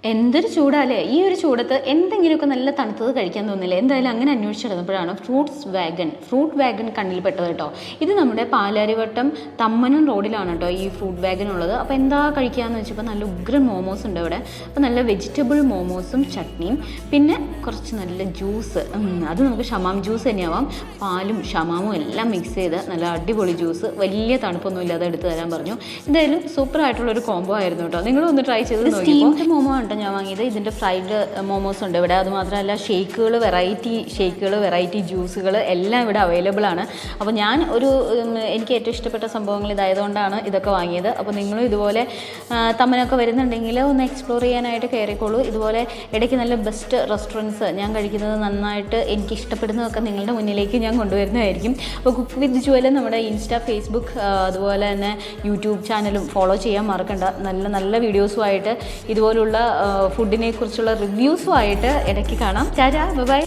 എന്തൊരു ചൂടാല്ലേ ഈ ഒരു ചൂടത്ത് എന്തെങ്കിലുമൊക്കെ നല്ല തണുത്തത് കഴിക്കാൻ തോന്നില്ല. എന്തായാലും അങ്ങനെ അന്വേഷിച്ചിരുന്നപ്പോഴാണ് ഫ്രൂട്ട് വാഗൺ കണ്ണിൽപ്പെട്ടത് കേട്ടോ. ഇത് നമ്മുടെ പാലാരിവട്ടം തമ്മനം റോഡിലാണ് കേട്ടോ ഈ ഫ്രൂട്ട് വാഗൺ ഉള്ളത്. അപ്പോൾ എന്താ കഴിക്കാമെന്ന് വെച്ചപ്പോൾ നല്ല ഉഗ്രൻ മോമോസ് ഉണ്ട് ഇവിടെ. അപ്പോൾ നല്ല വെജിറ്റബിൾ മോമോസും ചട്നിയും പിന്നെ കുറച്ച് നല്ല ജ്യൂസ്, അത് നമുക്ക് ഷമാം ജ്യൂസ് തന്നെയാവാം. പാലും ഷമാമും എല്ലാം മിക്സ് ചെയ്ത് നല്ല അടിപൊളി ജ്യൂസ്, വലിയ തണുപ്പൊന്നും ഇല്ലാതെ എടുത്ത് തരാൻ പറഞ്ഞു. എന്തായാലും സൂപ്പർ ആയിട്ടുള്ളൊരു കോംബോ ആയിരുന്നു കേട്ടോ. നിങ്ങളും ഒന്ന് ട്രൈ ചെയ്ത് നോക്കിയപ്പോൾ മോമോ ഞാൻ വാങ്ങിയത്. ഇതിൻ്റെ ഫ്രൈഡ് മോമോസ് ഉണ്ട് ഇവിടെ. അതുമാത്രമല്ല വെറൈറ്റി ജ്യൂസുകൾ എല്ലാം ഇവിടെ അവൈലബിൾ ആണ്. അപ്പോൾ ഞാൻ എനിക്ക് ഏറ്റവും ഇഷ്ടപ്പെട്ട സംഭവങ്ങൾ ഇതായതുകൊണ്ടാണ് ഇതൊക്കെ വാങ്ങിയത്. അപ്പോൾ നിങ്ങളും ഇതുപോലെ തമ്മനൊക്കെ വരുന്നുണ്ടെങ്കിൽ ഒന്ന് എക്സ്പ്ലോർ ചെയ്യാനായിട്ട് കയറിക്കോളൂ. ഇതുപോലെ ഇടയ്ക്ക് നല്ല ബെസ്റ്റ് റെസ്റ്റോറൻറ്റ്സ് ഞാൻ കഴിക്കുന്നത് നന്നായിട്ട് എനിക്ക് ഇഷ്ടപ്പെടുന്നതൊക്കെ നിങ്ങളുടെ മുന്നിലേക്ക് ഞാൻ കൊണ്ടുവരുന്നതായിരിക്കും. അപ്പോൾ കുക്ക് വിത്ത് ജുവൽ നമ്മുടെ ഇൻസ്റ്റാ, ഫേസ്ബുക്ക്, അതുപോലെ തന്നെ യൂട്യൂബ് ചാനലും ഫോളോ ചെയ്യാൻ മറക്കണ്ട. നല്ല നല്ല വീഡിയോസുമായിട്ട് ഇതുപോലുള്ള ഫുഡിനെ കുറിച്ചുള്ള റിവ്യൂസുമായിട്ട് ഇടയ്ക്ക് കാണാം. ടാറ്റാ, ബൈ.